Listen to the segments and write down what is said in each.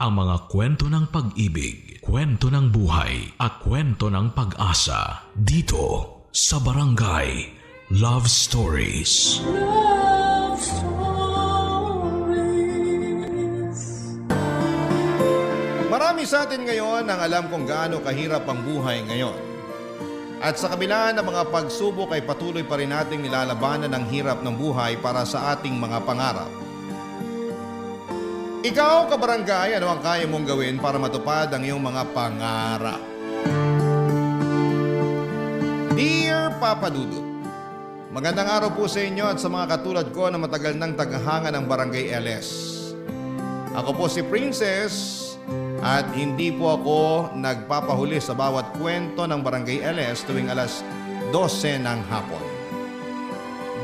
ang mga kwento ng pag-ibig, kwento ng buhay, at kwento ng pag-asa dito sa Barangay Love Stories. Love Stories. Marami sa atin ngayon ang alam kung gaano kahirap ang buhay ngayon. At sa kabila ng mga pagsubok ay patuloy pa rin nating nilalabanan ang hirap ng buhay para sa ating mga pangarap. Ikaw, kabarangay, ano ang kaya mong gawin para matupad ang iyong mga pangarap? Dear Papa Dudut, magandang araw po sa inyo at sa mga katulad ko na matagal nang taghanga ng Barangay LS. Ako po si Princess at hindi po ako nagpapahuli sa bawat kwento ng Barangay LS tuwing alas 12 ng hapon.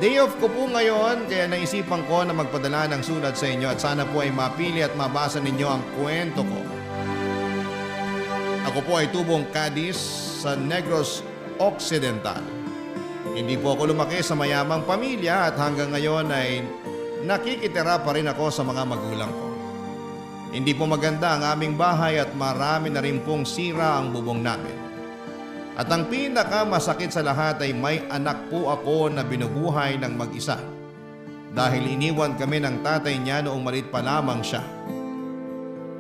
Day off ko po ngayon kaya naisipan ko na magpadala ng sulat sa inyo at sana po ay mapili at mabasa ninyo ang kwento ko. Ako po ay tubong Cadiz sa Negros Occidental. Hindi po ako lumaki sa mayamang pamilya at hanggang ngayon ay nakikitira pa rin ako sa mga magulang ko. Hindi po maganda ang aming bahay at marami na rin pong sira ang bubong namin. At ang pinakamasakit sa lahat ay may anak po ako na binubuhay ng mag-isa. Dahil iniwan kami ng tatay niya noong maliit pa lamang siya.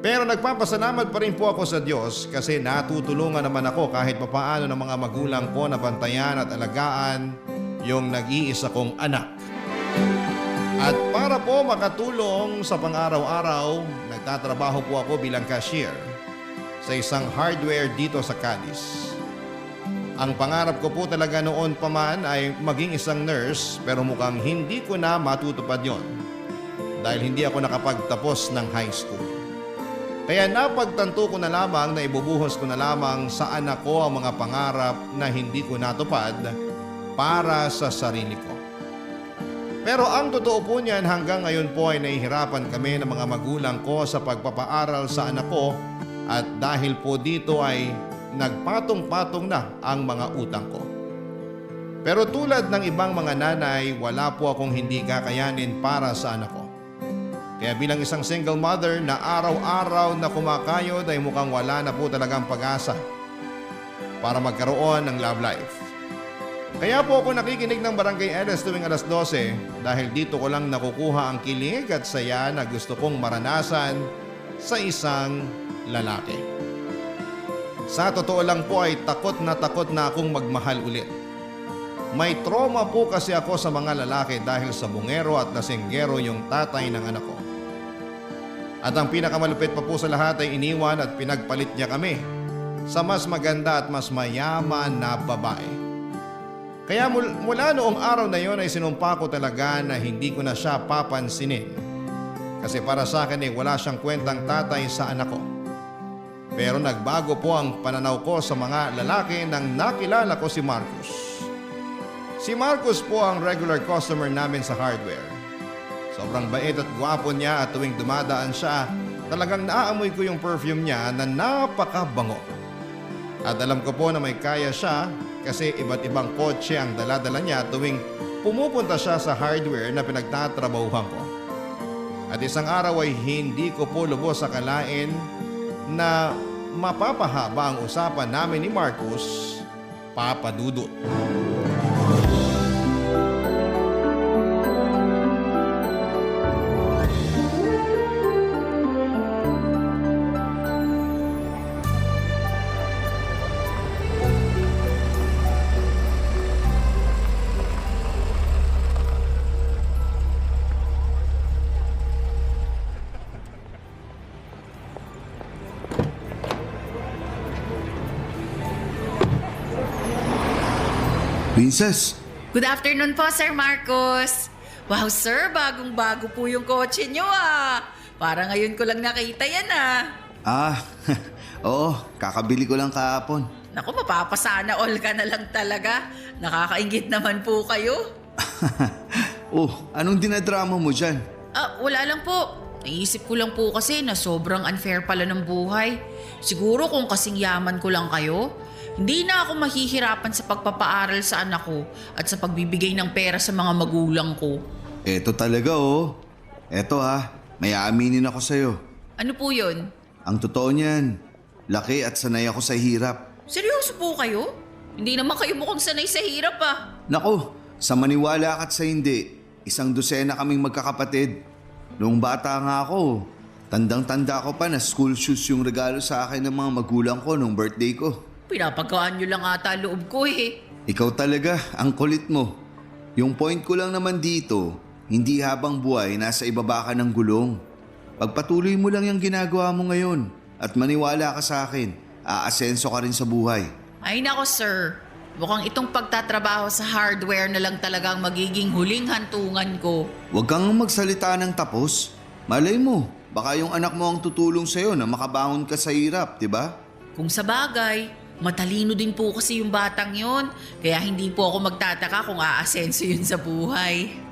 Pero nagpapasalamat pa rin po ako sa Diyos kasi natutulungan naman ako kahit papaano ng mga magulang ko na bantayan at alagaan yung nag-iisa kong anak. At para po makatulong sa pang-araw-araw, nagtatrabaho po ako bilang cashier sa isang hardware dito sa Cadiz. Ang pangarap ko po talaga noon pa man ay maging isang nurse pero mukhang hindi ko na matutupad yon dahil hindi ako nakapagtapos ng high school. Kaya napagtanto ko na lamang na ibubuhos ko na lamang sa anak ko ang mga pangarap na hindi ko natupad para sa sarili ko. Pero ang totoo po niyan hanggang ngayon po ay nahihirapan kami ng mga magulang ko sa pagpapaaral sa anak ko at dahil po dito ay nagpatong-patong na ang mga utang ko. Pero tulad ng ibang mga nanay, wala po akong hindi kakayanin para sa anak ko. Kaya bilang isang single mother na araw-araw na kumakayod ay mukhang wala na po talagang pag-asa para magkaroon ng love life. Kaya po ako nakikinig ng Barangay LS tuwing alas 12 dahil dito ko lang nakukuha ang kilig at saya na gusto kong maranasan sa isang lalaki. Sa totoo lang po ay takot na akong magmahal ulit. May trauma po kasi ako sa mga lalaki dahil sa bungero at lasinggero yung tatay ng anak ko. At ang pinakamalupit pa po sa lahat ay iniwan at pinagpalit niya kami sa mas maganda at mas mayaman na babae. Kaya mula noong araw na yon ay sinumpa ko talaga na hindi ko na siya papansinin. Kasi para sa akin ay wala siyang kwentang tatay sa anak ko. Pero nagbago po ang pananaw ko sa mga lalaki nang nakilala ko si Marcus. Si Marcus po ang regular customer namin sa hardware. Sobrang bait at gwapo niya at tuwing dumadaan siya, talagang naaamoy ko yung perfume niya na napakabango. At alam ko po na may kaya siya kasi iba't ibang kotse ang dala-dala niya tuwing pumupunta siya sa hardware na pinagtatrabahuhan ko. At isang araw ay hindi ko po lubos akalain na mapapahaba ang usapan namin ni Marcus, Papa Dudut. Princess, Good afternoon po, Sir Marcos. Wow, sir, bagong-bago po yung kotse nyo ah. Para ngayon ko lang nakita yan ah. oo, kakabili ko lang kahapon. Naku, mapapasana all ka na lang talaga. Nakakaingit naman po kayo. Anong dinadrama mo dyan? Wala lang po. Naisip ko lang po kasi na sobrang unfair pala ng buhay. Siguro kung kasing yaman ko lang kayo, hindi na ako mahihirapan sa pagpapaaral sa anak ko at sa pagbibigay ng pera sa mga magulang ko. Eto talaga oh. Eto ha, may aaminin ako sa'yo. Ano po yun? Ang totoo niyan, laki at sanay ako sa hirap. Seryoso po kayo? Hindi naman kayo mukhang sanay sa hirap ah. Nako, sa maniwala at sa hindi, 100 kaming magkakapatid. Noong bata nga ako, tandang-tanda ko pa na school shoes yung regalo sa akin ng mga magulang ko nung birthday ko. Pinapagkaan nyo lang ata loob ko eh. Ikaw talaga, ang kulit mo. Yung point ko lang naman dito, hindi habang buhay nasa ibaba ka ng gulong. Pagpatuloy mo lang yung ginagawa mo ngayon at maniwala ka sa akin, aasenso ka rin sa buhay. Ay nako sir, mukhang itong pagtatrabaho sa hardware na lang talagang magiging huling hantungan ko. Huwag kang magsalita ng tapos. Malay mo, baka yung anak mo ang tutulong sa'yo na makabangon ka sa hirap, di ba? Kung sa bagay, matalino din po kasi yung batang yon, kaya hindi po ako magtataka kung aasenso yun sa buhay.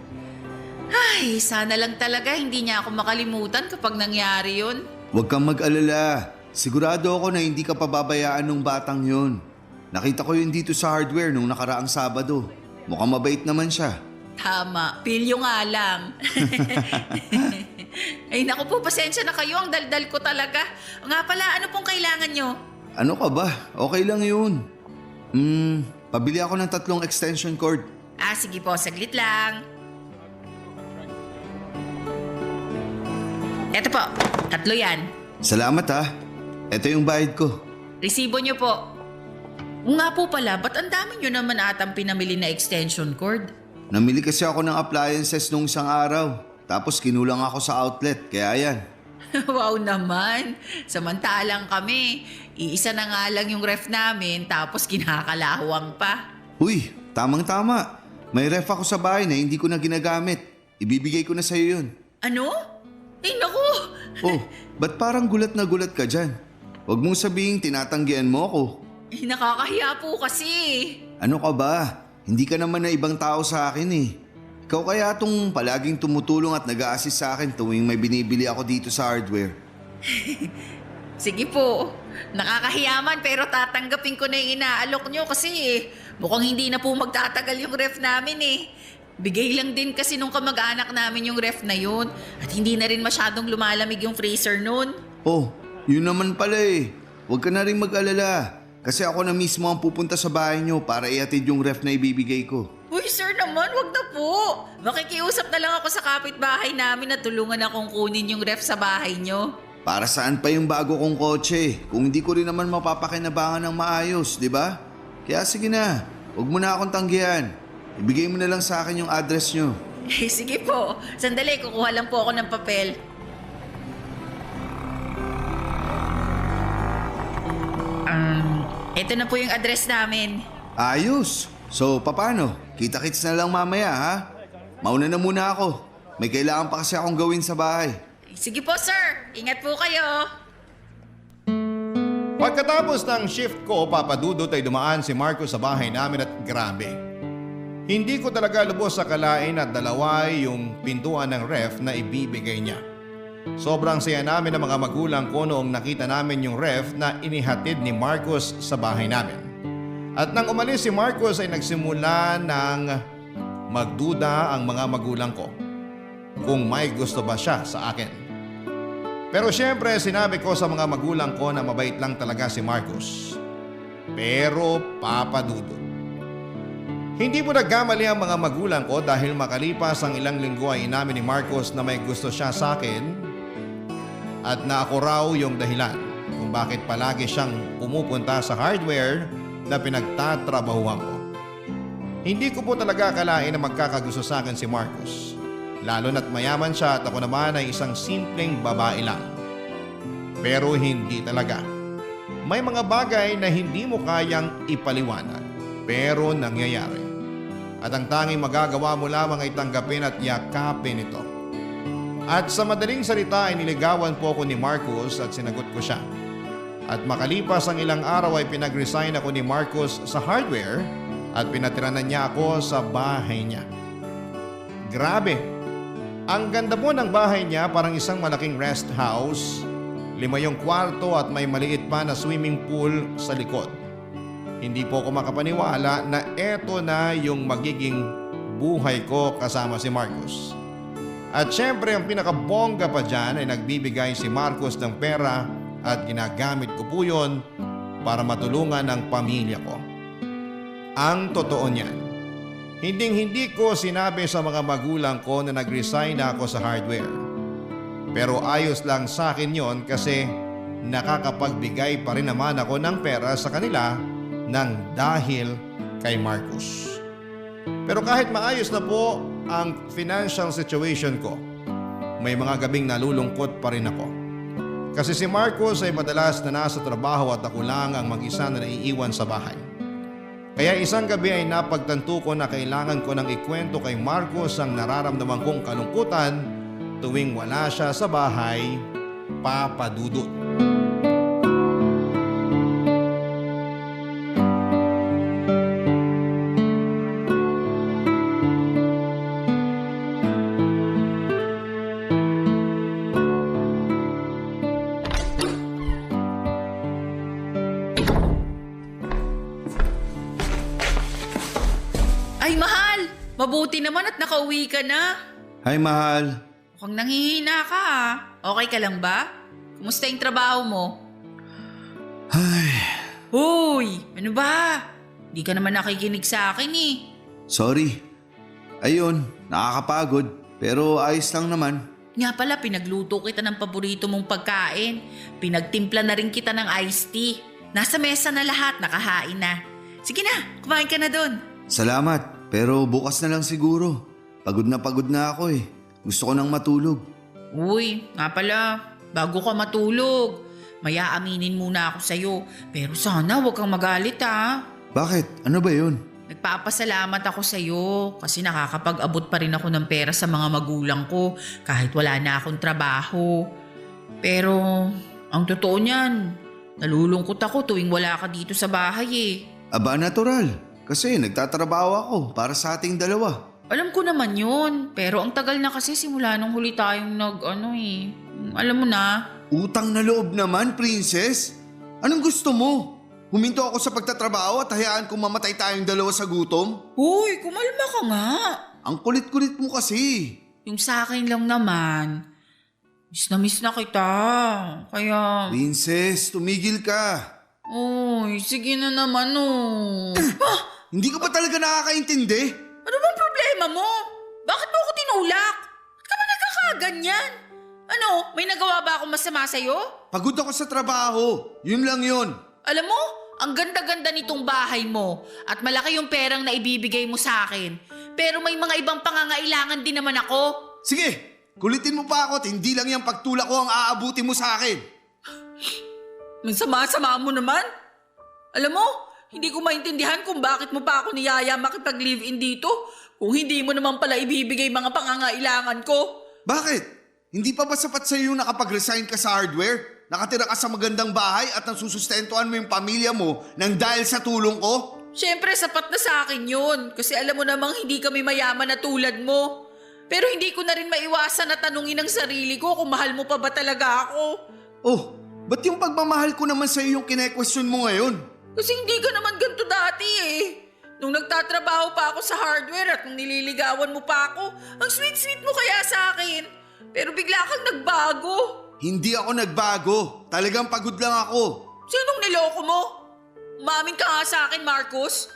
Ay, sana lang talaga hindi niya ako makalimutan kapag nangyari yun. Huwag kang mag-alala. Sigurado ako na hindi ka pababayaan ng batang yon. Nakita ko yun dito sa hardware nung nakaraang Sabado. Mukhang mabait naman siya. Tama, pilyo nga lang. Ay naku po, pasensya na kayo, ang daldal ko talaga. Nga pala, ano pong kailangan nyo? Ano ka ba? Okay lang yun. Pabili ako ng 3 extension cord. Ah, sige po, saglit lang. Eto po, 3 yan. Salamat ha. Ito yung bayad ko. Resibo nyo po. O nga po pala, ba't ang dami nyo naman atang pinamili na extension cord? Namili kasi ako ng appliances nung isang araw. Tapos kinulang ako sa outlet, kaya yan. Wow naman. Samantalang kami, iisa na nga lang yung ref namin tapos kinakalawang pa. Uy, tamang-tama. May ref ako sa bahay na hindi ko na ginagamit. Ibibigay ko na sa'yo yun. Ano? Ay naku! Oh, ba't parang gulat na gulat ka dyan? Huwag mong sabihin tinatanggihan mo ako. Eh, nakakahiya po kasi. Ano ka ba? Hindi ka naman na ibang tao sa akin eh. Ikaw kaya tong palaging tumutulong at nag-a-assist sa akin tuwing may binibili ako dito sa hardware. Sige po. Nakakahiya man pero tatanggapin ko na yung inaalok nyo kasi mukhang hindi na po magtatagal yung ref namin eh. Bigay lang din kasi nung kamag-anak namin yung ref na yun at hindi na rin masyadong lumalamig yung freezer nun. Oh, yun naman pala eh. Huwag ka na rin mag-alala. Kasi ako na mismo ang pupunta sa bahay nyo para ihatid yung ref na ibibigay ko. Uy sir naman, wag na po. Makikiusap na lang ako sa kapitbahay namin na tulungan akong kunin yung ref sa bahay nyo. Para saan pa yung bago kong kotse? Kung hindi ko rin naman mapapakinabangan ng maayos, di ba? Kaya sige na, huwag mo na akong tanggihan. Ibigay mo na lang sa akin yung address nyo. Sige po. Sandali, kukuha lang po ako ng papel. Ito na po yung address namin. Ayos! So, paano? Kita-kits na lang mamaya, ha? Mauna na muna ako. May kailangan pa kasi akong gawin sa bahay. Sige po, sir. Ingat po kayo. Pagkatapos ng shift ko, papadudot ay dumaan si Marcos sa bahay namin at grabe. Hindi ko talaga lubos sa kalain at dalawa yung pintuan ng ref na ibibigay niya. Sobrang saya namin ng mga magulang ko noong nakita namin yung ref na inihatid ni Marcos sa bahay namin. At nang umalis si Marcos ay nagsimula ng magduda ang mga magulang ko kung may gusto ba siya sa akin. Pero syempre sinabi ko sa mga magulang ko na mabait lang talaga si Marcos. Pero papadudot. Hindi po nagkamali ang mga magulang ko dahil makalipas ang ilang linggo ay inamin ni Marcos na may gusto siya sa akin at na ako raw yung dahilan kung bakit palagi siyang pumupunta sa hardware na pinagtatrabahuhan ko. Hindi ko po talaga akalain na magkakagusto sa akin si Marcos. Lalo na't mayaman siya at ako naman ay isang simpleng babae lang. Pero hindi talaga. May mga bagay na hindi mo kayang ipaliwanag pero nangyayari. At ang tanging magagawa mo lamang ay tanggapin at yakapin ito. At sa madaling salita ay niligawan po ako ni Marcos at sinagot ko siya. At makalipas ang ilang araw ay pinag-resign ako ni Marcos sa hardware at pinatiranan niya ako sa bahay niya. Grabe! Ang ganda po ng bahay niya, parang isang malaking rest house. 5 yung kwarto at may maliit pa na swimming pool sa likod. Hindi po ako makapaniwala na eto na yung magiging buhay ko kasama si Marcos. At syempre ang pinakabongga pa dyan ay nagbibigay si Marcos ng pera at ginagamit ko po yun para matulungan ang pamilya ko. Ang totoo niyan, hindi ko sinabi sa mga magulang ko na nag-resign na ako sa hardware. Pero ayos lang sa akin yon kasi nakakapagbigay pa rin naman ako ng pera sa kanila ng dahil kay Marcus. Pero kahit maayos na po ang financial situation ko, may mga gabing nalulungkot pa rin ako. Kasi si Marcus ay madalas na nasa trabaho at ako lang ang mag-isa na naiiwan sa bahay. Kaya isang gabi ay napagtanto ko na kailangan ko nang ikwento kay Marcus ang nararamdaman kong kalungkutan tuwing wala siya sa bahay, Papa Dudut. Ay, mahal! Mabuti naman at nakauwi ka na. Hi, mahal. Mukhang nanghihina ka ah. Okay ka lang ba? Kumusta yung trabaho mo? Ay, Hoy! Ano ba? Di ka naman nakikinig sa akin eh. sorry. Ayun, nakakapagod. Pero ayos lang naman. Nga pala, pinagluto kita ng paborito mong pagkain. Pinagtimpla na rin kita ng iced tea. Nasa mesa na lahat, nakahain na. Sige na, kumain ka na doon. Salamat, pero bukas na lang siguro. Pagod na ako eh. Gusto ko nang matulog. Uy, nga pala, bago ka matulog, maya aminin muna ako sa'yo. Pero sana huwag kang magalit ha. Bakit? Ano ba yun? Nagpapasalamat ako sa'yo kasi nakakapag-abot pa rin ako ng pera sa mga magulang ko kahit wala na akong trabaho. Pero ang totoo niyan, nalulungkot ako tuwing wala ka dito sa bahay eh. Aba, natural. Kasi nagtatrabaho ako para sa ating dalawa. Alam ko naman yun, pero ang tagal na kasi simula nung huli tayong alam mo na. Utang na loob naman, princess. Anong gusto mo? Huminto ako sa pagtatrabaho at hayaan kong mamatay tayong dalawa sa gutom? Uy, kumalma ka nga. Ang kulit-kulit mo kasi. Yung sa akin lang naman, miss na kita. Kaya, Princess, tumigil ka. uy, sige na naman oh. Hindi ka ba talaga nakakaintindi? Ano bang problema mo? Bakit mo ako tinulak? Ba't ka ba nagkakaganyan? Ano, may nagawa ba akong masama sa'yo? Pagod ako sa trabaho. Yun lang yun. Alam mo, ang ganda-ganda nitong bahay mo at malaki yung perang na ibibigay mo sa akin. Pero may mga ibang pangangailangan din naman ako. Sige, kulitin mo pa ako at hindi lang yung pagtulak ko ang aabuti mo sa akin. Ang sama-sama mo naman. Alam mo, hindi ko maintindihan kung bakit mo pa ako niyaya makipag-live-in dito kung hindi mo naman pala ibibigay mga pangangailangan ko. Bakit? Hindi pa ba sapat sa'yo yung nakapag-resign ka sa hardware? Nakatira ka sa magandang bahay at nasusustentuhan mo yung pamilya mo nang dahil sa tulong ko? Siyempre, sapat na sa akin yun. Kasi alam mo namang hindi kami mayaman na tulad mo. Pero hindi ko na rin maiwasan na tanungin ang sarili ko kung mahal mo pa ba talaga ako. Oh, ba't yung pagmamahal ko naman sa'yo yung kine-question mo ngayon? Kasi hindi ka naman ganito dati eh. Nung nagtatrabaho pa ako sa hardware at nung nililigawan mo pa ako, ang sweet-sweet mo kaya sa akin. Pero bigla kang nagbago. Hindi ako nagbago. Talagang pagod lang ako. Sinong niloko mo? Umamin ka nga sa akin, Marcus.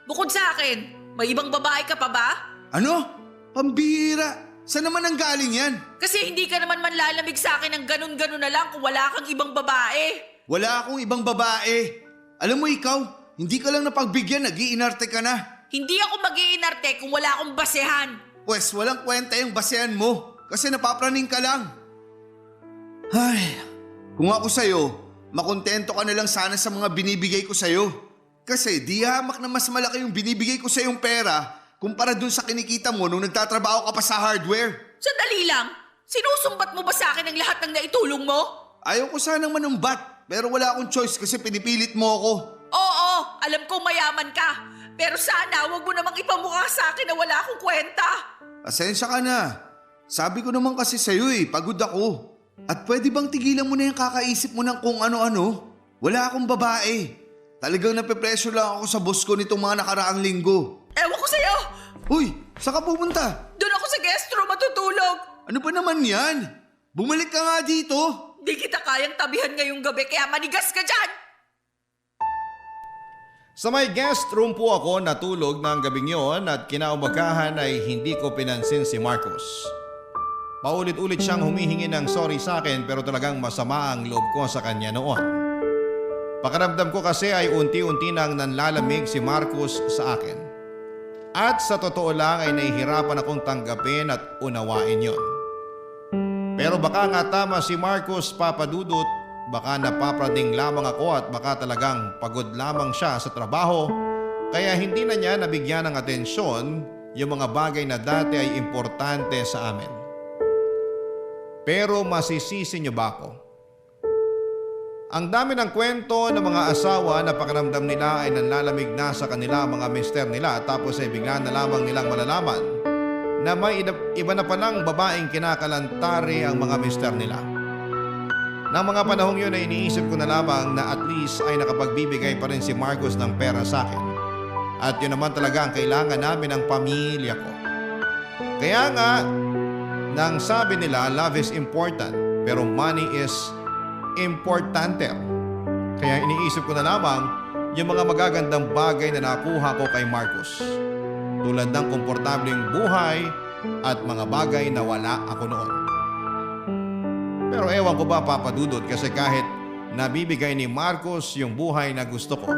Bukod sa akin, may ibang babae ka pa ba? Ano? Pambihira. Saan naman ang galing yan? Kasi hindi ka naman manlalamig sa akin ng ganun-ganun na lang kung wala kang ibang babae. Wala akong ibang babae. Alam mo ikaw, hindi ka lang napagbigyan, nag-iinarte ka na. Hindi ako mag-iinarte kung wala akong basehan. Pwes walang kwenta yung basehan mo kasi napapraning ka lang. Ay, kung ako sa'yo, makontento ka na lang sana sa mga binibigay ko sa'yo. Kasi di hamak na mas malaki yung binibigay ko sa'yong pera kumpara dun sa kinikita mo nung nagtatrabaho ka pa sa hardware. Sandali lang, sinusumbat mo ba sa akin ang lahat ng naitulong mo? Ayaw ko sanang manumbat, pero wala akong choice kasi pinipilit mo ako. Oo, alam ko mayaman ka. Pero sana wag mo namang ipamukha sa akin na wala akong kwenta. Pasensya ka na. Sabi ko naman kasi sa'yo pagod ako. At pwede bang tigilan mo na yung kakaisip mo ng kung ano-ano? Wala akong babae. Talagang nape-pressure lang ako sa boss ko nitong mga nakaraang linggo. Ewan ko sa'yo! Uy, saan ka pupunta? Doon ako sa guest room matutulog. Ano ba naman yan? Bumalik ka nga dito. Di kita kayang tabihan ngayong gabi kaya manigas ka dyan! Sa may guest room po ako natulog ng gabing yon at kinaumagahan ay hindi ko pinansin si Marcos. Paulit-ulit siyang humihingi ng sorry sa akin pero talagang masama ang loob ko sa kanya noon. Pakiramdam ko kasi ay unti-unti nang nanlalamig si Marcos sa akin. At sa totoo lang ay nahihirapan akong tanggapin at unawain yon. Pero baka nga tama si Marcos, Papa Dudut, baka napaprading lamang ako at baka talagang pagod lamang siya sa trabaho kaya hindi na niya nabigyan ng atensyon yung mga bagay na dati ay importante sa amin. Pero masisisi niyo ba ako? Ang dami ng kwento ng mga asawa na pakiramdam nila ay nanlalamig na sa kanila mga mister nila tapos ay bigla na lamang nilang malalaman na may iba na palang babaeng kinakalantari ang mga mister nila. Nang mga panahong yun ay iniisip ko na lamang na at least ay nakapagbibigay pa rin si Marcos ng pera sa akin. At yun naman talaga ang kailangan namin ng pamilya ko. Kaya nga, nang sabi nila love is important pero money is importante. Kaya iniisip ko na lamang yung mga magagandang bagay na nakuha ko kay Marcos. Tulad ng komportableng buhay at mga bagay na wala ako noon. Pero ewan ko ba Papa Dudut kasi kahit nabibigay ni Marcos yung buhay na gusto ko,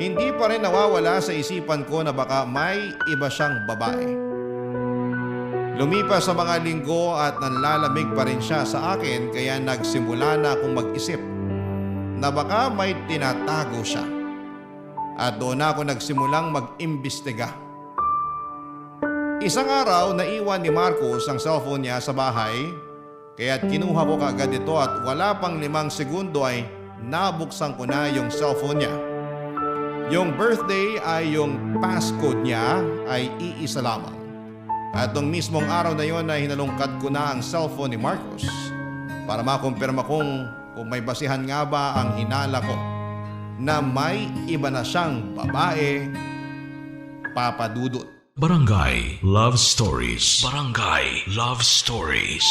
hindi pa rin nawawala sa isipan ko na baka may iba siyang babae. Lumipas sa mga linggo at nanlalamig pa rin siya sa akin kaya nagsimula na akong mag-isip na baka may tinatago siya. At doon ako nagsimulang mag-imbestiga. Isang araw naiwan ni Marcos ang cellphone niya sa bahay kaya't kinuha ko kaagad ito at wala pang 5 segundo ay nabuksan ko na yung cellphone niya. Yung birthday ay yung passcode niya ay iisa lamang. At nung mismong araw na yon ay hinalungkat ko na ang cellphone ni Marcos para makumpirma kung may basihan nga ba ang hinala ko na may iba na siyang babae, Papa Dudut. Barangay Love Stories. Barangay Love Stories.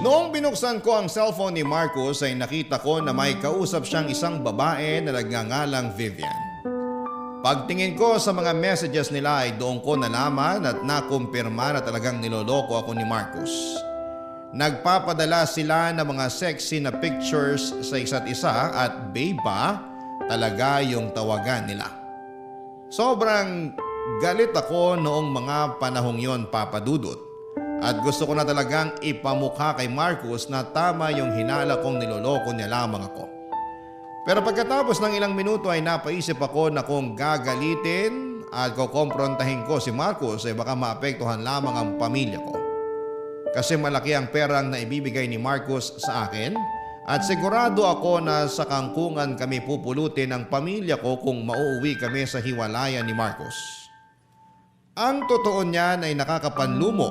Noong binuksan ko ang cellphone ni Marcos ay nakita ko na may kausap siyang isang babae na nagngangalang Vivian. Pagtingin ko sa mga messages nila ay doon ko nalaman at nakumpirma na talagang niloloko ako ni Marcos. Nagpapadala sila ng mga sexy na pictures sa isa't isa at babe pa talaga yung tawagan nila. Sobrang galit ako noong mga panahong yon, Papa Dudut. At gusto ko na talagang ipamukha kay Marcos na tama yung hinala kong niloloko niya lamang ako. Pero pagkatapos ng ilang minuto ay napaisip ako na kung gagalitin at kukomprontahin ko si Marcos ay baka maapektuhan lamang ang pamilya ko. Kasi malaki ang perang na ibibigay ni Marcos sa akin at sigurado ako na sa kangkungan kami pupulutin ng pamilya ko kung mauuwi kami sa hiwalayan ni Marcos. Ang totoo niyan ay nakakapanlumo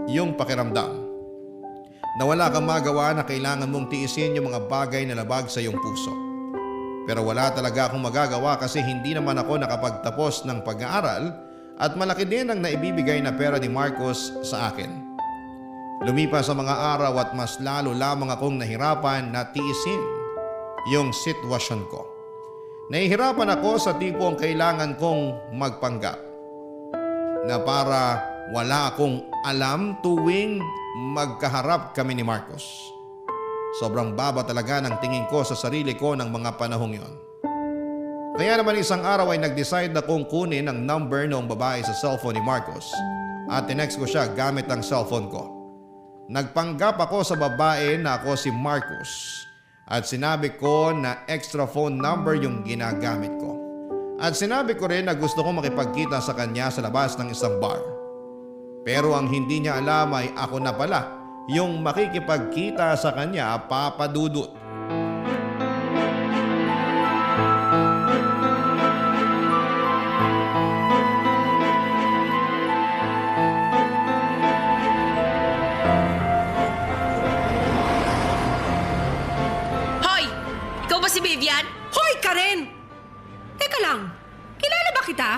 yung pakiramdam na wala kang magawa na kailangan mong tiisin yung mga bagay na labag sa iyong puso. Pero wala talaga akong magagawa kasi hindi naman ako nakapagtapos ng pag-aaral at malaki din ang naibibigay na pera ni Marcos sa akin. Lumipas sa mga araw at mas lalo lamang akong nahirapan na tiisin yung sitwasyon ko. Nahihirapan ako sa tipong kailangan kong magpanggap na para wala akong alam tuwing magkaharap kami ni Marcos. Sobrang baba talaga ng tingin ko sa sarili ko ng mga panahong yon. Kaya naman isang araw ay nag-decide akong kunin ang number ng babae sa cellphone ni Marcos at tinext ko siya gamit ang cellphone ko. Nagpanggap ako sa babae na ako si Marcos at sinabi ko na extra phone number yung ginagamit ko. At sinabi ko rin na gusto kong makipagkita sa kanya sa labas ng isang bar. Pero ang hindi niya alam ay ako na pala yung makikipagkita sa kanya, Papa Dudut. Hoy! Ikaw ba si Vivian? Hoy, Karen! Teka lang, kilala ba kita?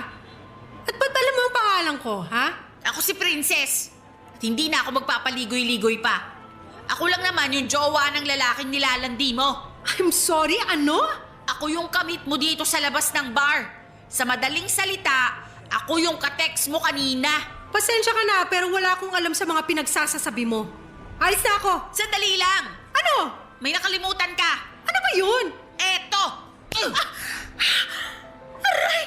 At ba't alam mo ang pangalan ko, ha? Ako si Princess. At hindi na ako magpapaligoy-ligoy pa. Ako lang naman yung jowa ng lalaking nilalandi mo. I'm sorry, ano? Ako yung kamit mo dito sa labas ng bar. Sa madaling salita, ako yung ka-text mo kanina. Pasensya ka na, pero wala akong alam sa mga pinagsasasabi mo. Alis na ako. Sandali lang. Ano? May nakalimutan ka. Ano ba yun? Eto! Aray!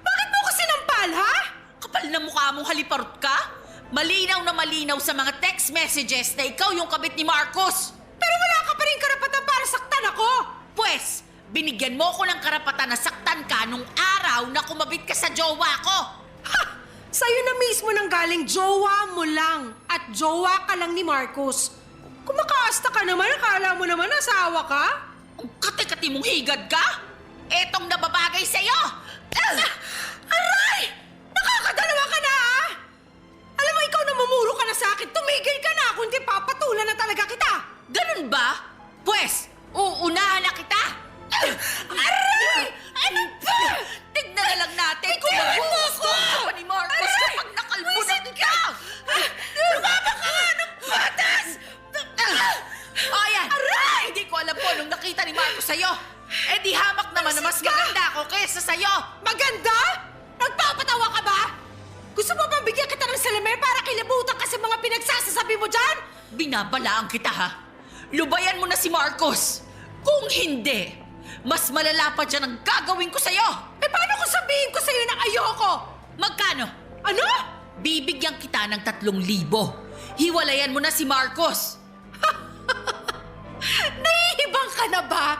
Bakit mo ko sinampal, ha? Kapal na mukha mong haliparot ka? Malinaw na malinaw sa mga text messages na ikaw yung kabit ni Marcos. Pero wala ka pa rin karapatan para saktan ako. Pwes, binigyan mo ko ng karapatan na saktan ka nung araw na kumabit ka sa jowa ko. Ha! Sa'yo na mismo nang galing jowa mo lang. At jowa ka lang ni Marcos. Kumakaasta ka naman, akala mo naman asawa ka? Ang kati-kati mong higad ka? Etong nababagay sa'yo! Aray! Nakakadalawa ka na, ha? Alam mo, ikaw namumuro ka na sa akin. Tumigil ka na, kundi papatulan na talaga kita. Ganun ba? Pwes, uunahan na kita! Aray! Ano ba? Tignan na lang natin kung magugusto ka ni Marcos kapag nakalbunan ka! Lumaba ka nga ng patas! O yan! Hindi ko alam po nung nakita ni Marcos sa'yo. Eh di hamak naman na mas maganda ako kaysa sa'yo. Maganda? Nagpapatawa ka ba? Gusto mo bang bigyan kita ng salamin para kilabutan ka sa mga pinagsasasabi mo dyan? Binabalaan kita ha. Lubayan mo na si Marcos. Kung hindi, mas malala pa dyan ang gagawin ko sa'yo. Eh paano kung sabihin ko sa'yo na ayoko? Magkano? Ano? Bibigyan kita ng 3,000. Hiwalayan mo na si Marcos. Nahihibang ka na ba?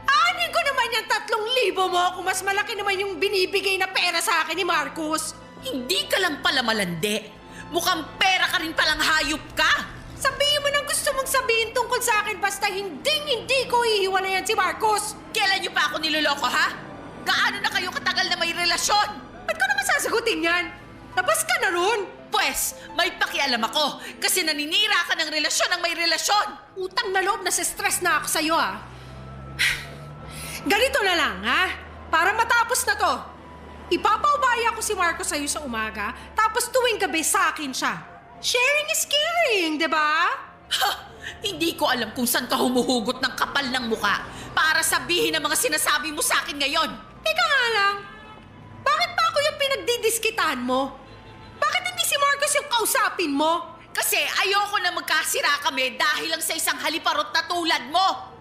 Aanin ko naman yung 3,000 mo kung mas malaki naman yung binibigay na pera sa akin ni Marcos. Hindi ka lang pala malandi. Mukhang pera ka rin palang hayop ka. Sabihin mo nang gusto mong sabihin tungkol sa akin basta hindi ko hihiwalayan si Marcos. Kailan niyo pa ako niloloko ha? Gaano na kayo katagal na may relasyon? Ba't ko naman sasagutin yan? Labas ka na ron. Pwes, may pakialam ako kasi naninira ka ng relasyon ng may relasyon. Utang na loob, nasa-stress na ako sa'yo, ah. Ganito na lang, ha? Para matapos na to. Ipapaubaya ko si Marcos sa'yo sa umaga, tapos tuwing gabi sa akin siya. Sharing is caring, di ba? Ha! Hindi ko alam kung saan ka humuhugot ng kapal ng muka para sabihin ang mga sinasabi mo sa akin ngayon. Teka nga lang, bakit pa ako yung pinagdidiskitan mo? Bakit hindi si Marcos yung kausapin mo? Kasi ayoko na magkasira kami dahil lang sa isang haliparot na tulad mo.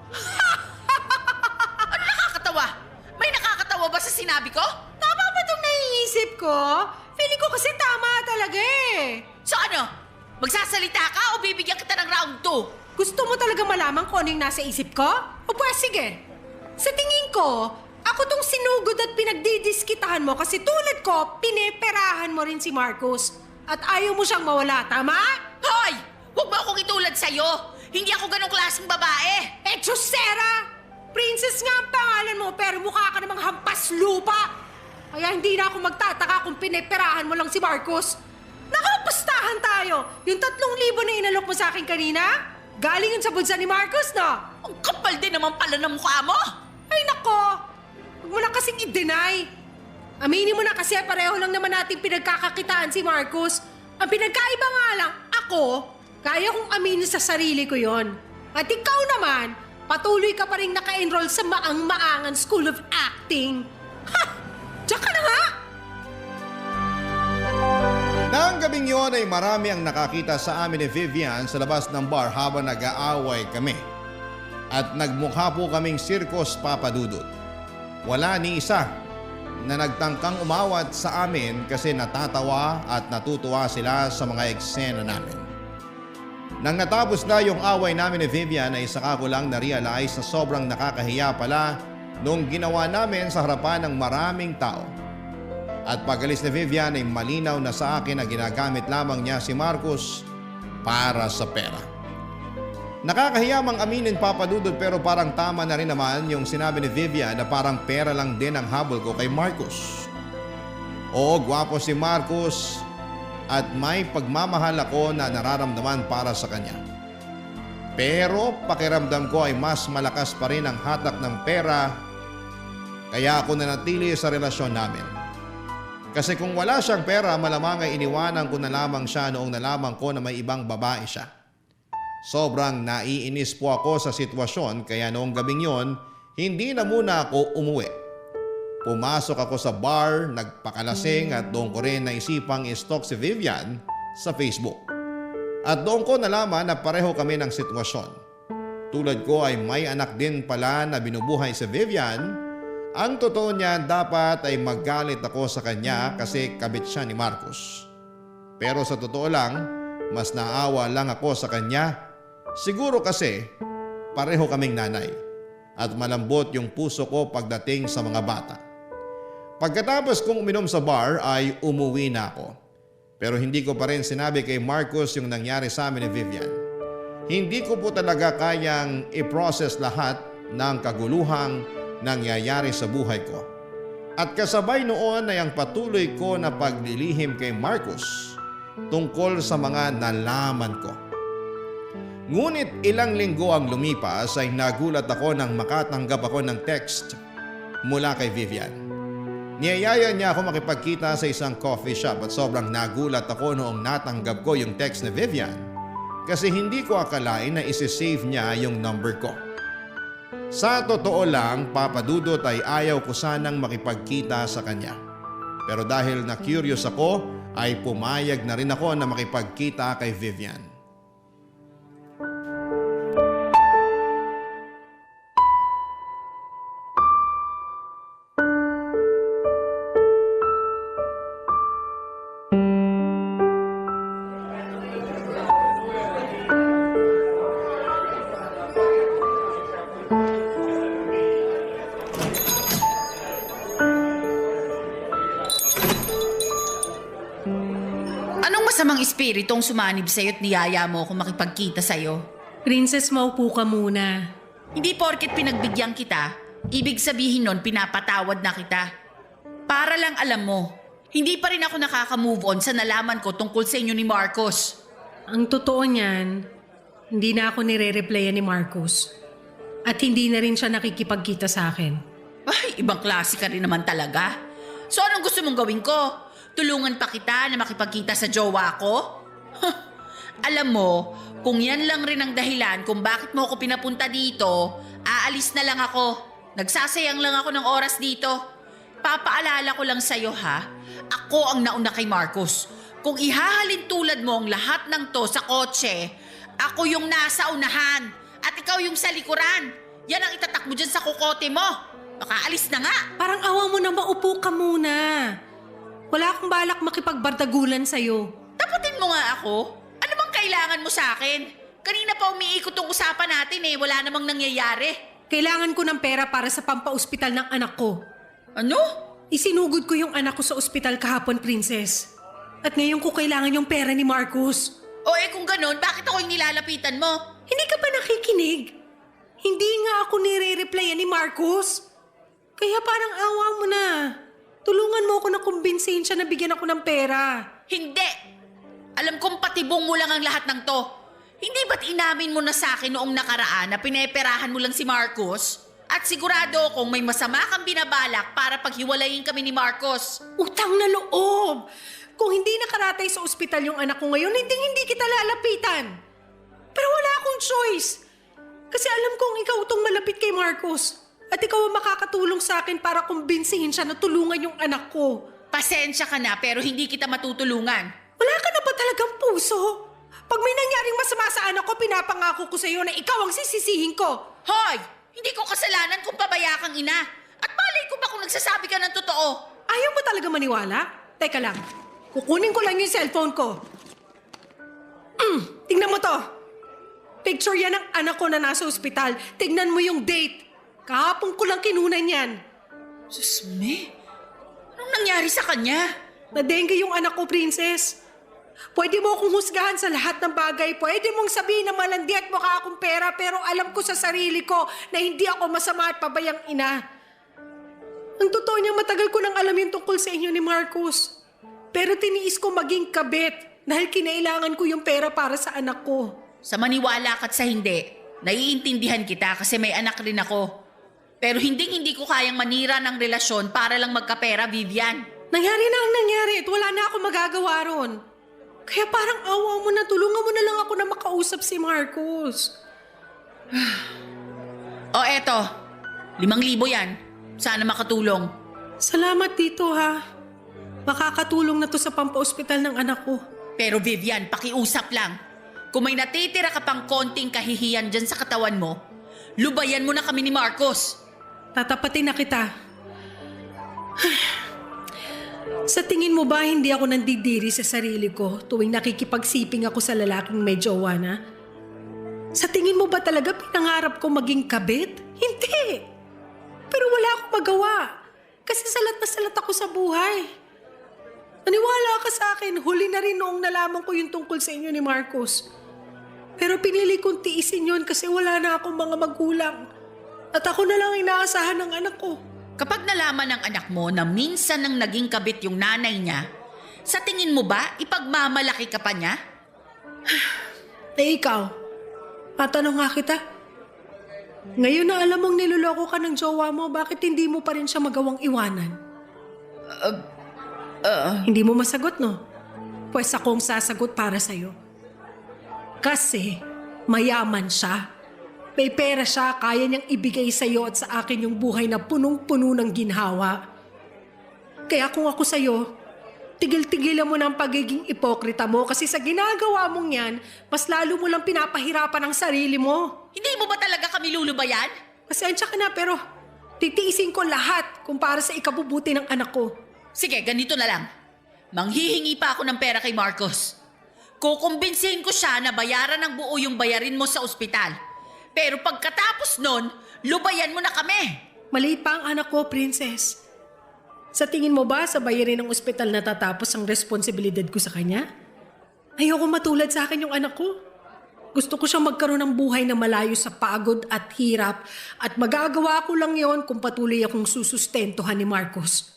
Ano nakakatawa? May nakakatawa ba sa sinabi ko? Tama ba itong naiisip ko? Feeling ko kasi tama talaga eh. So ano? Magsasalita ka o bibigyan kita ng round 2? Gusto mo talaga malaman kung ano yung nasa isip ko? O pues sige. Sa tingin ko, ako tong sinugod at pinagdidiskitahan mo kasi tulad ko, pineperahan mo rin si Marcos. At ayaw mo siyang mawala, tama? Hoy! Huwag mo akong itulad sa'yo! Hindi ako ganong klaseng babae! Eh, Josera! Princess nga ang pangalan mo pero mukha ka namang hampas lupa! Kaya hindi na ako magtataka kung pineperahan mo lang si Marcos. Nakapustahan tayo! Yung 3,000 na inalok mo sa akin kanina? Galing yun sa bulsa ni Marcos, no? Ang kapal din naman pala ng mukha mo! Ay nako! Huwag mo na kasing i-deny. Aminin mo na kasi pareho lang naman nating pinagkakakitaan si Marcos. Ang pinagkaiba nga lang, ako, kaya kong aminin sa sarili ko yon. At ikaw naman, patuloy ka pa rin naka-enroll sa maang-maangan School of Acting. Ha! Diyan ka na nga! Nang gabing yon ay marami ang nakakita sa amin ni Vivian sa labas ng bar habang nag-aaway kami. At nagmukha po kaming sirkos papadudot. Wala ni isa na nagtangkang umawat sa amin kasi natatawa at natutuwa sila sa mga eksena namin. Nang natapos na yung away namin ni Vivian ay saka ko lang na-realize na sobrang nakakahiya pala nung ginawa namin sa harapan ng maraming tao. At pag-alis ni Vivian ay malinaw na sa akin na ginagamit lamang niya si Marcos para sa pera. Nakakahiya mang aminin papadudod pero parang tama na rin naman yung sinabi ni Vivian na parang pera lang din ang habol ko kay Marcos. Oo, gwapo si Marcos at may pagmamahal ako na nararamdaman para sa kanya. Pero pakiramdam ko ay mas malakas pa rin ang hatak ng pera kaya ako nanatili sa relasyon namin. Kasi kung wala siyang pera, malamang ay iniwanan ko na lamang siya noong nalaman ko na may ibang babae siya. Sobrang naiinis po ako sa sitwasyon kaya noong gabing yon, hindi na muna ako umuwi. Pumasok ako sa bar, nagpakalasing at doon ko rin naisipang i-stalk si Vivian sa Facebook. At doon ko nalaman na pareho kami ng sitwasyon. Tulad ko ay may anak din pala na binubuhay si Vivian. Ang totoo niya dapat ay magalit ako sa kanya kasi kabit siya ni Marcos. Pero sa totoo lang, mas naawa lang ako sa kanya. Siguro kasi pareho kaming nanay at malambot yung puso ko pagdating sa mga bata. Pagkatapos kong uminom sa bar ay umuwi na ako. Pero hindi ko pa rin sinabi kay Marcos yung nangyari sa amin ni Vivian. Hindi ko po talaga kayang i-process lahat ng kaguluhang nangyayari sa buhay ko. At kasabay noon ay ang patuloy ko na paglilihim kay Marcos tungkol sa mga nalaman ko. Ngunit ilang linggo ang lumipas ay nagulat ako nang makatanggap ako ng text mula kay Vivian. Niyayaya niya ako makipagkita sa isang coffee shop at sobrang nagulat ako noong natanggap ko yung text ni Vivian kasi hindi ko akalain na isi-save niya yung number ko. Sa totoo lang, Papa Dudut ay ayaw ko sanang makipagkita sa kanya. Pero dahil na curious ako, ay pumayag na rin ako na makipagkita kay Vivian. Anong masamang espiritong sumanib sa'yo at niyaya mo kung makipagkita sa'yo? Princess, maupo ka muna. Hindi porket pinagbigyan kita, ibig sabihin nun pinapatawad na kita. Para lang alam mo, hindi pa rin ako nakaka-move on sa nalaman ko tungkol sa inyo ni Marcos. Ang totoo niyan, hindi na ako nire-replyan ni Marcos. At hindi na rin siya nakikipagkita sa akin. Ay, ibang klase ka rin naman talaga. So anong gusto mong gawin ko? Tulungan pa kita na makipagkita sa jowa ko? Alam mo, kung yan lang rin ang dahilan kung bakit mo ako pinapunta dito, aalis na lang ako. Nagsasayang lang ako ng oras dito. Papaalala ko lang sa'yo ha, ako ang nauna kay Marcos. Kung ihahalin tulad mo ang lahat ng to sa kotse, ako yung nasa unahan at ikaw yung sa likuran. Yan ang itatak mo dyan sa kukote mo. Baka alis na nga. Parang awa mo na maupo ka muna. Wala akong balak makipagbardagulan sa'yo. Taputin mo nga ako. Ano bang kailangan mo sa akin? Kanina pa umiikot tong usapan natin eh. Wala namang nangyayari. Kailangan ko ng pera para sa pampaospital ng anak ko. Ano? Isinugod ko yung anak ko sa ospital kahapon, Princess. At ngayon ko kailangan yung pera ni Marcos. O kung ganun, bakit ako yung nilalapitan mo? Hindi ka pa nakikinig? Hindi nga ako nire-replyan ni Marcos. Kaya parang awa mo na. Tulungan mo ako na kumbinsihin siya na bigyan ako ng pera. Hindi! Alam kong patibong mo lang ang lahat ng to. Hindi ba't inamin mo na sa akin noong nakaraan na pineperahan mo lang si Marcos? At sigurado akong may masama kang binabalak para paghiwalayin kami ni Marcos. Utang na loob! Kung hindi nakaratay sa ospital yung anak ko ngayon, hindi kita lalapitan. Pero wala akong choice. Kasi alam kong ikaw itong malapit kay Marcos. At ikaw ang makakatulong sa akin para kumbinsihin siya na tulungan yung anak ko. Pasensya ka na pero hindi kita matutulungan. Wala ka na ba talagang puso? Pag may nangyaring masama sa anak ko, pinapangako ko sa iyo na ikaw ang sisisihin ko. Hoy! Hindi ko kasalanan kung pabaya kang ina. At malay ko ba kung nagsasabi ka ng totoo? Ayaw mo talaga maniwala? Teka lang, kukunin ko lang yung cellphone ko. Tingnan mo to. Picture yan ng anak ko na nasa ospital. Tignan mo yung date. Kahapon ko lang kinunan yan. Sus, me? Anong nangyari sa kanya? Na-dengue yung anak ko, Princess. Pwede mo akong husgahan sa lahat ng bagay. Pwede mong sabihin na malandi at mukha akong pera, pero alam ko sa sarili ko na hindi ako masama at pabayang ina. Ang totoo niya, matagal ko nang alam yung tungkol sa inyo ni Marcos. Pero tiniis ko maging kabit dahil kinailangan ko yung pera para sa anak ko. Sa maniwala ka't sa hindi, naiintindihan kita kasi may anak rin ako. Pero hindi ko kayang manira ng relasyon para lang magkapera, Vivian. Nangyari na ang nangyari at wala na ako magagawa ron. Kaya parang awa mo na, tulungan mo na lang ako na makausap si Marcos. O eto, 5,000 yan. Sana makatulong. Salamat dito ha. Makakatulong na to sa pampa-ospital ng anak ko. Pero Vivian, pakiusap lang. Kung may natitira ka pang konting kahihiyan dyan sa katawan mo, lubayan mo na kami ni Marcos. Tatapatin na kita. Sa tingin mo ba hindi ako nandidiri sa sarili ko tuwing nakikipagsiping ako sa lalaking may jowa na? Sa tingin mo ba talaga pinangarap ko maging kabit? Hindi! Pero wala akong magawa. Kasi salat na salat ako sa buhay. Naniwala ka sa akin, huli na rin noong nalaman ko yung tungkol sa inyo ni Marcos. Pero pinili kong tiisin yun kasi wala na akong mga magulang. At ako na lang inaasahan ng anak ko. Kapag nalaman ng anak mo na minsan nang naging kabit yung nanay niya, sa tingin mo ba ipagmamalaki ka pa niya? Ikaw, patanong nga kita. Ngayon na alam mong niloloko ka ng jowa mo, bakit hindi mo pa rin siya magawang iwanan? Hindi mo masagot, no? Pues akong sasagot para sa'yo. Kasi mayaman siya. May pera siya, kaya niyang ibigay sa'yo at sa akin yung buhay na punong-puno ng ginhawa. Kaya kung ako sa'yo, tigil-tigilan mo ng pagiging ipokrita mo kasi sa ginagawa mong yan, mas lalo mo lang pinapahirapan ang sarili mo. Hindi mo ba talaga kami lulubayan? Pasensya ka na pero titiisin ko lahat kung para sa ikabubuti ng anak ko. Sige, ganito na lang. Manghihingi pa ako ng pera kay Marcos. Kukumbinsihin ko siya na bayaran ng buo yung bayarin mo sa ospital. Pero pagkatapos nun, lubayan mo na kami. Maliit pa ang anak ko, Princess. Sa tingin mo ba sa bayarin ng ospital natatapos ang responsibilidad ko sa kanya? Ayoko matulad sa akin yung anak ko. Gusto ko siyang magkaroon ng buhay na malayo sa pagod at hirap at magagawa ko lang yon kung patuloy akong susustentuhan ni Marcos.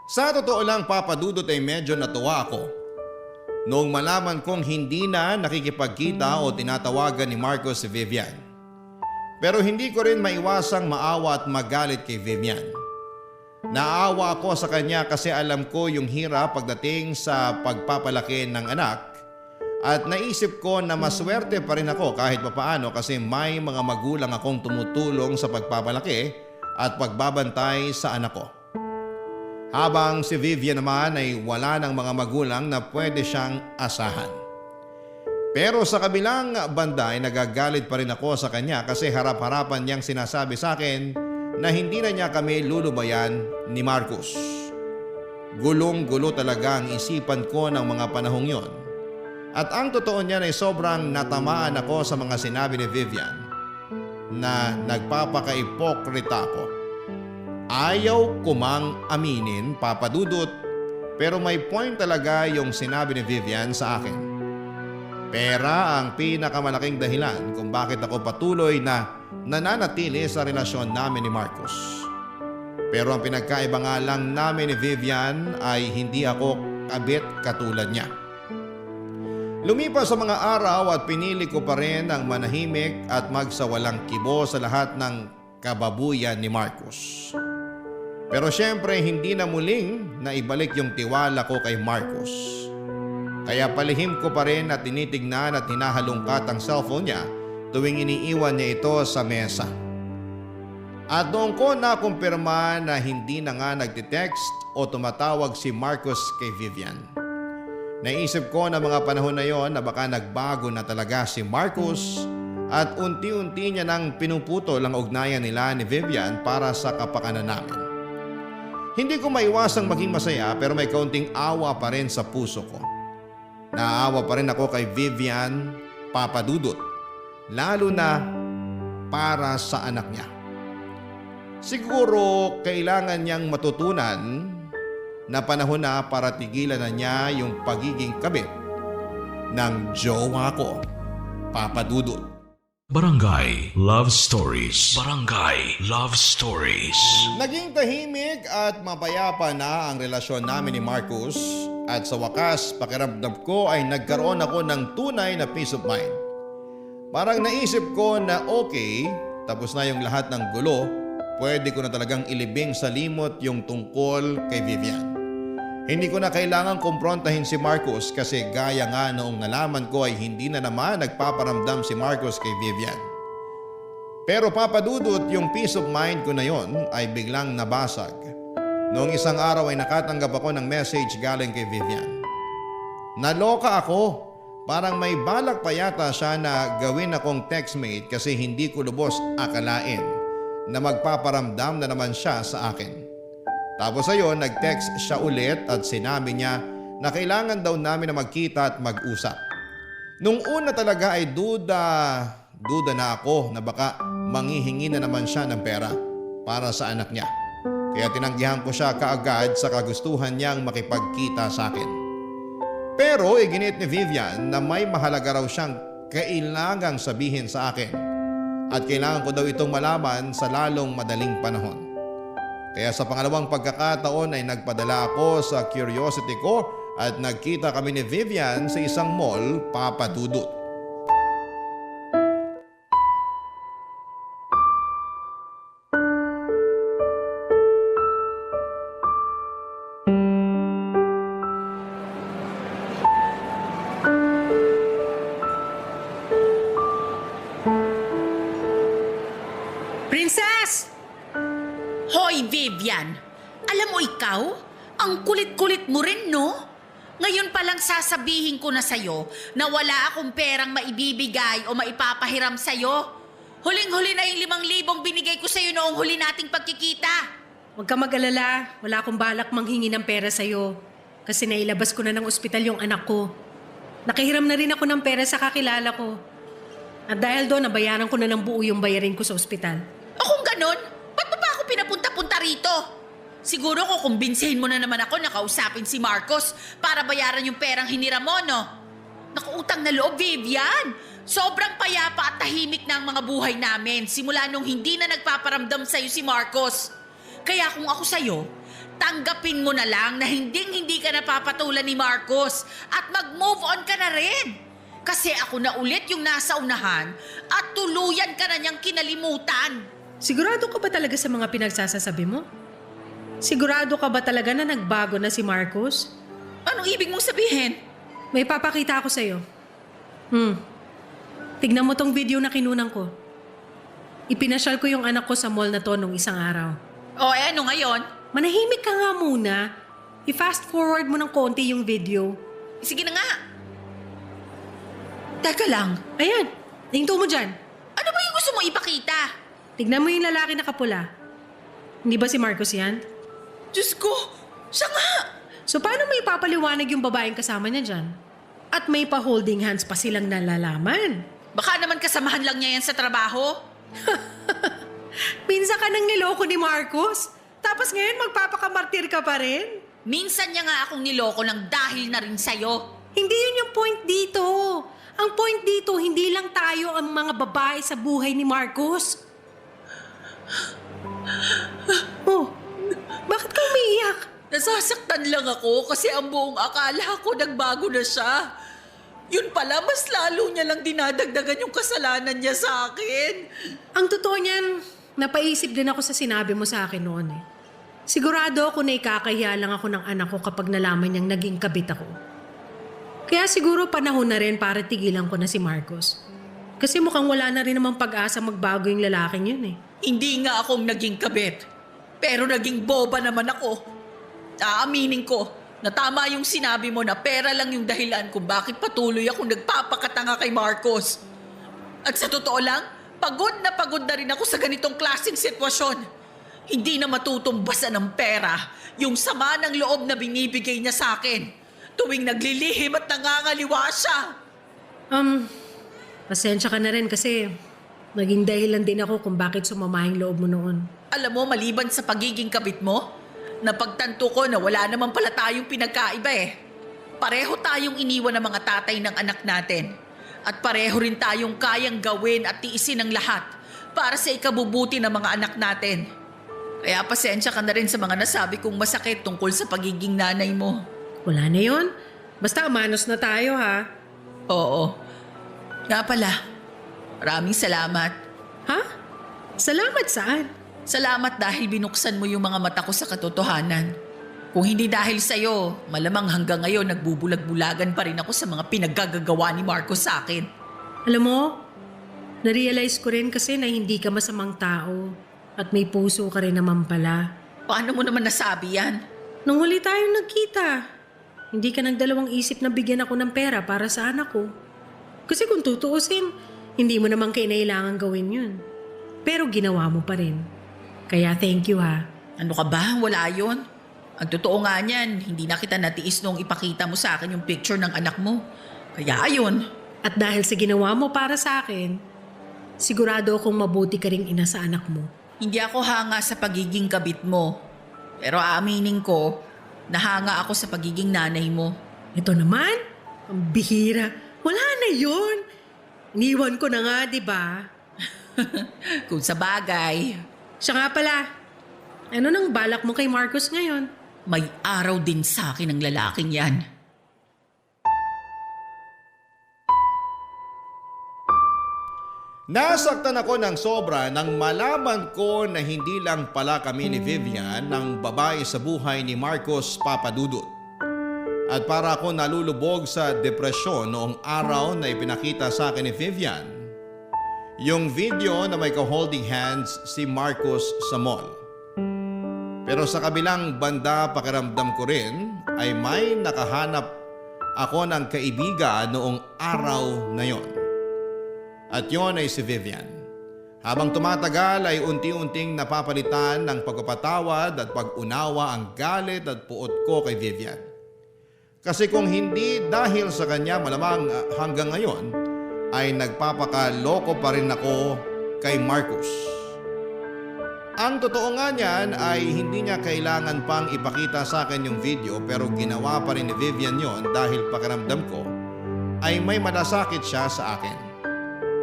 Sa totoo lang, Papa Dudut, ay medyo natuwa ako noong malaman kong hindi na nakikipagkita o tinatawagan ni Marcos si Vivian. Pero hindi ko rin maiwasang maawa at magalit kay Vivian. Naawa ako sa kanya kasi alam ko yung hirap pagdating sa pagpapalaki ng anak at naisip ko na maswerte pa rin ako kahit papaano kasi may mga magulang akong tumutulong sa pagpapalaki at pagbabantay sa anak ko. Habang si Vivian naman ay wala ng mga magulang na pwede siyang asahan. Pero sa kabilang banda ay nagagalit pa rin ako sa kanya kasi harap-harapan niyang sinasabi sa akin na hindi na niya kami lulubayan ni Marcos. Gulong-gulo talaga ang isipan ko ng mga panahong yon. At ang totoo niyan ay sobrang natamaan ako sa mga sinabi ni Vivian na nagpapaka-ipokrita ako. Ayaw ko mang aminin, Papa Dudut, pero may point talaga yung sinabi ni Vivian sa akin. Pera ang pinakamalaking dahilan kung bakit ako patuloy na nananatili sa relasyon namin ni Marcos. Pero ang pinagkaiba nga lang namin ni Vivian ay hindi ako kabit katulad niya. Lumipas sa mga araw at pinili ko pa rin ang manahimik at magsawalang kibo sa lahat ng kababuyan ni Marcos. Pero syempre hindi na muling naibalik yung tiwala ko kay Marcos. Kaya palihim ko pa rin at tinitignan at hinahalungkat ang cellphone niya tuwing iniiwan niya ito sa mesa. At doon ko nakumpirma na hindi na nga nagtitext o tumatawag si Marcos kay Vivian. Naisip ko na mga panahon na yon na baka nagbago na talaga si Marcos at unti-unti niya nang pinuputol ang ugnayan nila ni Vivian para sa kapakanan namin. Hindi ko maiwasang maging masaya pero may kaunting awa pa rin sa puso ko. Naawa pa rin ako kay Vivian, Papa Dudut, lalo na para sa anak niya. Siguro kailangan niyang matutunan na panahon na para tigilan na niya yung pagiging kabit ng jowa ko, Papa Dudut. Barangay Love Stories. Barangay Love Stories. Naging tahimik at mapayapa na ang relasyon namin ni Marcos at sa wakas pakiramdam ko ay nagkaroon ako ng tunay na peace of mind. Parang naisip ko na okay, tapos na yung lahat ng gulo, pwede ko na talagang ilibing sa limot yung tungkol kay Vivian. Hindi ko na kailangang kumprontahin si Marcos kasi gaya nga noong nalaman ko ay hindi na naman nagpaparamdam si Marcos kay Vivian. Pero papadudot yung peace of mind ko na yon ay biglang nabasag. Noong isang araw ay nakatanggap ako ng message galing kay Vivian. Naloka ako. Parang may balak pa yata siya na gawin akong textmate kasi hindi ko lubos akalain na magpaparamdam na naman siya sa akin. Tapos ayon, nag-text siya ulit at sinabi niya na kailangan daw namin na magkita at mag-usap. Nung una talaga ay duda na ako na baka manghihingi na naman siya ng pera para sa anak niya. Kaya tinanggihan ko siya kaagad sa kagustuhan niyang makipagkita sa akin. Pero iginit ni Vivian na may mahalaga raw siyang kailangang sabihin sa akin at kailangan ko daw itong malaman sa lalong madaling panahon. Kaya sa pangalawang pagkakataon ay nagpadala ako sa curiosity ko at nagkita kami ni Vivian sa isang mall, Papa Dudut. Princess! Hoy, Vivian! Alam mo ikaw, ang kulit-kulit mo rin, no? Ngayon palang sasabihin ko na sa'yo na wala akong perang maibibigay o maipapahiram sa'yo. Huling-huli na yung 5,000 binigay ko sa'yo noong huli nating pagkikita. Huwag ka mag-alala. Wala akong balak manghingi ng pera sa'yo. Kasi nailabas ko na ng ospital yung anak ko. Nakahiram na rin ako ng pera sa kakilala ko. At dahil doon, nabayaran ko na ng buo yung bayarin ko sa ospital. O kung ganon, ba't mo pa ako pinapunta-punta rito? Siguro kukumbinsihin mo na naman ako na kausapin si Marcos para bayaran yung perang hiniram mo, no? Nakuutang na loob, Vivian! Sobrang payapa at tahimik na ang mga buhay namin simula nung hindi na nagpaparamdam sa'yo si Marcos. Kaya kung ako sa'yo, tanggapin mo na lang na hindi ka napapatulan ni Marcos at mag-move on ka na rin. Kasi ako na ulit yung nasa unahan at tuluyan ka na niyang kinalimutan. Sigurado ka ba talaga sa mga pinagsasasabi mo? Sigurado ka ba talaga na nagbago na si Marcos? Anong ibig mong sabihin? May papakita ako sa'yo. Tignan mo tong video na kinunan ko. Ipinasyal ko yung anak ko sa mall na to nung isang araw. O ano ngayon? Manahimik ka nga muna. I-fast forward mo ng konti yung video. Sige na nga. Teka lang, Ayan, hinto mo dyan. ano ba yung gusto mo ipakita? Tignan mo yung lalaki na kapula. Hindi ba si Marcos yan? Diyos ko, siya nga! So paano may papaliwanag yung babaeng kasama niya dyan? At may pa-holding hands pa silang nalalaman. Baka naman kasamahan lang niya yan sa trabaho. Minsan ka nang niloko ni Marcos. Tapos ngayon magpapakamartir ka pa rin. Minsan niya nga akong niloko ng dahil na rin sa'yo. Hindi yun yung point dito. Ang point dito, hindi lang tayo ang mga babae sa buhay ni Marcos. Oh, bakit ka umiiyak? Nasasaktan lang ako kasi ang buong akala ko nagbago na siya. Yun pala, mas lalo niya lang dinadagdagan yung kasalanan niya sa akin. Ang totoo niyan, napaisip din ako sa sinabi mo sa akin noon eh. Sigurado ako na ikakahiya lang ako ng anak ko kapag nalaman niyang naging kabit ako. Kaya siguro panahon na rin para tigilan ko na si Marcos. Kasi mukhang wala na rin namang pag-asa magbago yung lalaking yun eh. Hindi nga akong naging kabit. Pero naging boba naman ako. Aaminin ko na tama yung sinabi mo na pera lang yung dahilan kung bakit patuloy akong nagpapakatanga kay Marcos. At sa totoo lang, pagod na rin ako sa ganitong klaseng sitwasyon. Hindi na matutumbasan ng pera yung sama ng loob na binibigay niya sa akin. Tuwing naglilihim at nangangaliwa siya. Pasensya ka na rin kasi naging dahilan din ako kung bakit sumama yung loob mo noon. Alam mo, maliban sa pagiging kabit mo, napagtanto ko na wala naman pala tayong pinagkaiba eh. Pareho tayong iniwan ng mga tatay ng anak natin. At pareho rin tayong kayang gawin at tiisin ang lahat para sa ikabubuti ng mga anak natin. Kaya pasensya ka na rin sa mga nasabi kong masakit tungkol sa pagiging nanay mo. Wala na yun. Basta amanos na tayo ha. Oo. Nga pala, maraming salamat. Ha? Salamat saan? Salamat dahil binuksan mo yung mga mata ko sa katotohanan. Kung hindi dahil sa'yo, malamang hanggang ngayon nagbubulag-bulagan pa rin ako sa mga pinaggagawa ni Marcos sa akin. Alam mo, na-realize ko rin kasi na hindi ka masamang tao at may puso ka rin naman pala. Paano mo naman nasabi yan? Nung huli tayong nagkita, hindi ka nagdalawang isip na bigyan ako ng pera para sa anak ko. Kasi kung tutuusin, hindi mo naman kailangan gawin yun. Pero ginawa mo pa rin. Kaya thank you ha. Ano ka ba? Wala yun. Ang totoo nga niyan, hindi na kita natiis nung ipakita mo sa akin yung picture ng anak mo. Kaya ayun. At dahil sa ginawa mo para sa akin, sigurado akong mabuti ka ring ina sa anak mo. Hindi ako hanga sa pagiging kabit mo. Pero aaminin ko, nahanga ako sa pagiging nanay mo. Ito naman, ang bihira. Wala na yun. Iniwan ko na nga, di ba? Kung sa bagay, Siya nga pala, ano nang balak mo kay Marcos ngayon? may araw din sa akin ang lalaking yan. Nasaktan ako ng sobra nang malaman ko na hindi lang pala kami ni Vivian ng babae sa buhay ni Marcos Papadudut. At para ako nalulubog sa depresyon noong araw na ipinakita sa akin ni Vivian, yung video na may ka-holding hands si Marcos sa mall. Pero sa kabilang banda pakiramdam ko rin ay may nakahanap ako ng kaibigan noong araw na yon. At yon ay si Vivian. Habang tumatagal ay unti-unting napapalitan ng pagpapatawad at pag-unawa ang galit at puot ko kay Vivian. Kasi kung hindi dahil sa kanya malamang hanggang ngayon ay nagpapakaloko pa rin ako kay Marcos. Ang totoo nga niyan ay hindi niya kailangan pang ipakita sa akin yung video pero ginawa pa rin ni Vivian yon dahil pakiramdam ko ay may malasakit siya sa akin.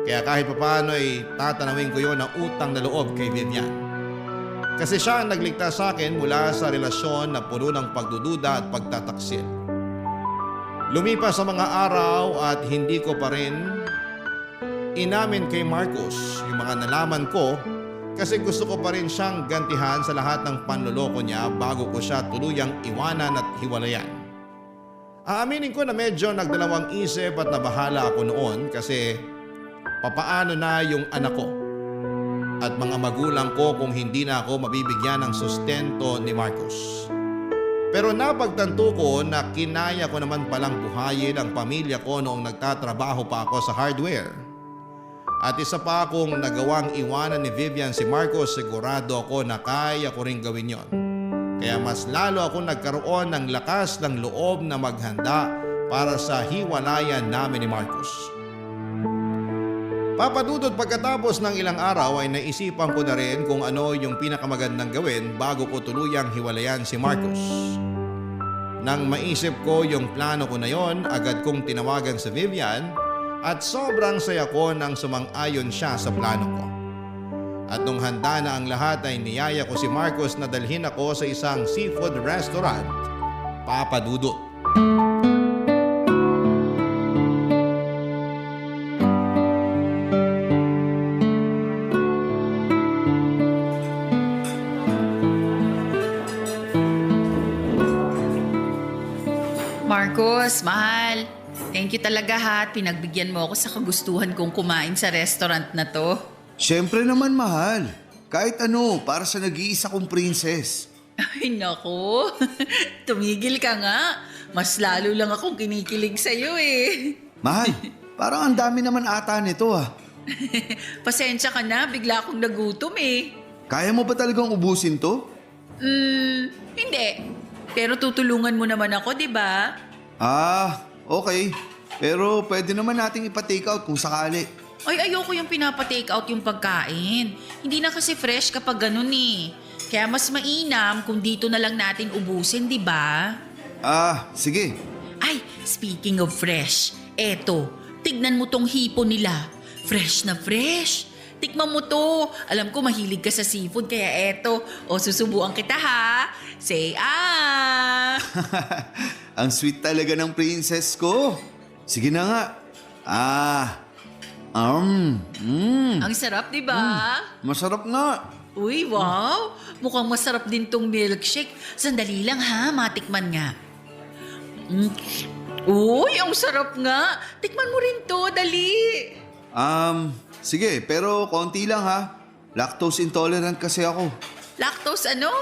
Kaya kahit papaano ay tatanawin ko yon ng utang na loob kay Vivian. Kasi siya ang nagligtas sa akin mula sa relasyon na puno ng pagdududa at pagtataksil. Lumipas sa mga araw at hindi ko pa rin inamin kay Marcos yung mga nalaman ko kasi gusto ko pa rin siyang gantihan sa lahat ng panloloko niya bago ko siya tuluyang iwanan at hiwalayan. Aaminin ko na medyo nagdalawang isip at nabahala ako noon kasi papaano na yung anak ko at mga magulang ko kung hindi na ako mabibigyan ng sustento ni Marcos. Pero napagtanto ko na kinaya ko naman palang buhayin ang pamilya ko noong nagtatrabaho pa ako sa hardware. At isa pa akong nagawang iwanan ni Vivian si Marcos, sigurado ako na kaya ko rin gawin yon. Kaya mas lalo ako nagkaroon ng lakas ng loob na maghanda para sa hiwalayan namin ni Marcos. Papadudod pagkatapos ng ilang araw ay naisipan ko na rin kung ano yung pinakamagandang gawin bago ko tuluyang hiwalayan si Marcos. Nang maisip ko yung plano ko na yon, agad kong tinawagan si Vivian at sobrang saya ko nang sumang-ayon siya sa plano ko. At nung handa na ang lahat ay niyaya ko si Marcos na dalhin ako sa isang seafood restaurant, Papadudot. Marcos, mahal. Thank you talaga ha at pinagbigyan mo ako sa kagustuhan kong kumain sa restaurant na to. Siyempre naman, mahal. Kahit ano, para sa nag-iisa kong princess. Ay naku, tumigil ka nga. Mas lalo lang akong kinikilig sa'yo eh. Mahal, parang ang dami naman ata nito ah. Pasensya ka na, bigla akong nagutom eh. Kaya mo ba talagang ubusin to? Hindi. Pero tutulungan mo naman ako, di ba? Ah, okay. Pero pwede naman nating ipa-take out kung sakali. Ay, ayoko yung pinapa-take out yung pagkain. Hindi na kasi fresh kapag ganun eh. Kaya mas mainam kung dito na lang natin ubusin, di ba? Ah, sige. Ay, speaking of fresh, eto, tignan mo tong hipo nila. Fresh na fresh. Tikman mo to. Alam ko mahilig ka sa seafood kaya eto. O susubuan kita ha. Say ah. Ang sweet talaga ng princess ko. Sige na nga. Ang sarap, di ba? Masarap nga. Uy, wow! Mukhang masarap din tong milkshake. Sandali lang ha, matikman nga. Uy, ang sarap nga. Tikman mo rin to, dali. Sige, pero konti lang ha. Lactose intolerant kasi ako. Lactose ano?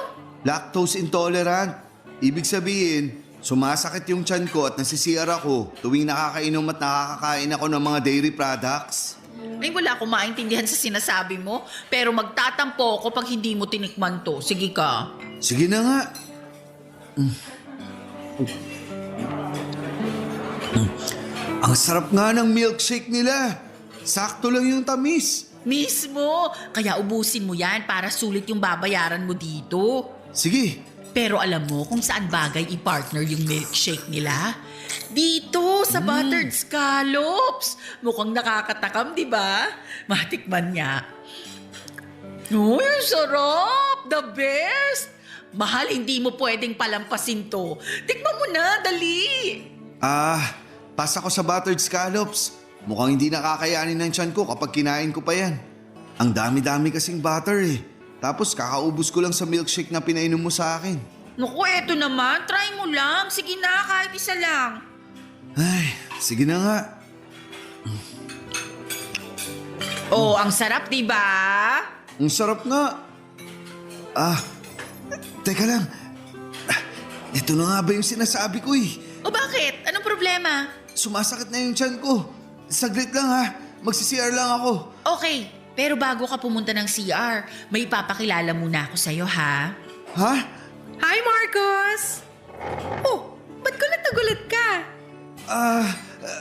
Lactose intolerant. Ibig sabihin, sumasakit yung tiyan ko at nasisiyar ako tuwing nakakainom at nakakakain ako ng mga dairy products. Ay, wala akong maintindihan sa sinasabi mo. Pero magtatampo ako pag hindi mo tinikman to. Sige ka. Sige na nga. Ang sarap nga ng milkshake nila. Sakto lang yung tamis. Mismo. Kaya ubusin mo yan para sulit yung babayaran mo dito. Sige. Pero alam mo kung saan bagay i-partner yung milkshake nila? Dito, sa buttered scallops. Mukhang nakakatakam, di ba? Matikman nga. Uy, ang sarap! The best! Mahal, hindi mo pwedeng palampasin to. Tikman mo na, dali! Pasa ko sa buttered scallops. Mukhang hindi nakakayanin ng tiyan ko kapag kinain ko pa yan. Ang dami-dami kasing butter eh. Tapos kakaubos ko lang sa milkshake na pinainom mo sa akin. Naku, eto naman. Try mo lang. Sige na, kahit isa lang. Ay, sige na nga. Oh, ang sarap, di ba? Ang sarap nga. Teka lang. Ito na nga ba yung sinasabi ko eh. O bakit? Anong problema? Sumasakit na yung tiyan ko. Saglit lang ha. Magsi-CR lang ako. Okay, pero bago ka pumunta ng CR, may ipapakilala muna ako sa'yo, ha? Ha? Hi, Marcos! Oh, ba't gulat ka?